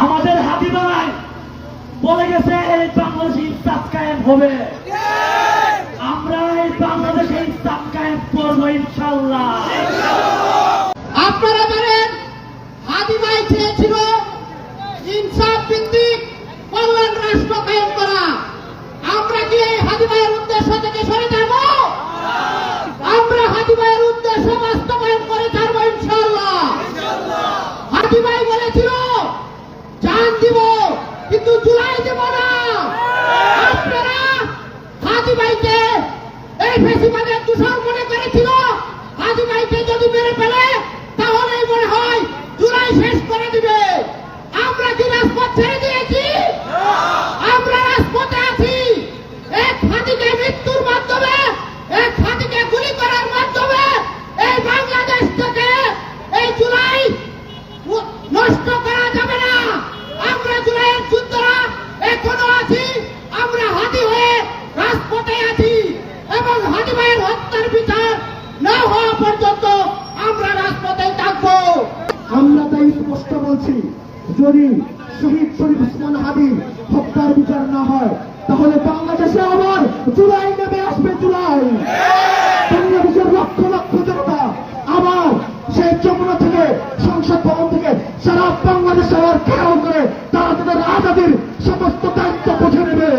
আমাদের হাতি ভাই বলে গেছে এই বাংলাদেশে ইনসাফ কায়েম হবে। আমরা এই বাংলাদেশে ইনসাফ কায়েম করবো ইনশাল্লাহ। আপনারা জানেন হাদি ভাই চেয়েছিল ইনসাফ ভিত্তিক কল্যাণ রাষ্ট্র কায়েম করা। আমরা কি এই হাদি ভাইয়ের উদ্দেশ্য থেকে সরে যাব? আমরা হাদি ভাইয়ের উদ্দেশ্য বাস্তবায়ন করে ছাড়বো ইনশাআল্লাহ। হাদি ভাই বলেছিল জান দিব কিন্তু জুলাই দেব না। আপনারা হাদি ভাইকে এই ফেসিবাদের দূষণ মনে করেছিল। হাদি ভাইকে যদি মেরে ফেলে তাহলেই মনে হয় জুলাই শেষ করে দিবে। আমরা কি রাজপথ ছেড়ে দিয়েছি? আমরা রাজপথে আছি। এক হাদিকে মৃত্যুর মাধ্যমে, এক হাদিকে গুলি করার মাধ্যমে এই বাংলাদেশ থেকে এই জুলাই নষ্ট করা যাবে না। আমরা জুলাইয়ের যোদ্ধারা এখনো আছি। আমরা হাদি হয়ে রাজপথে আছি এবং হাদি ভাইয়ের হত্যার বিচার না হওয়া পর্যন্ত আমরা রাজপথে থাকবো। আমরা তাই স্পষ্ট বলছি, যদি শহীদ শরীফ ওসমান হাদি হত্যার বিচার না হয় তাহলে বাংলাদেশে আবার জুলাই নেমে আসবে। জুলাই বাংলাদেশের লক্ষ লক্ষ জনতা আবার সেই যমুনা থেকে, সংসদ ভবন থেকে সারা বাংলাদেশ আবার খেয়াল করে তারা তাদের আজাদির সমস্ত দায়িত্ব বুঝে নেবে।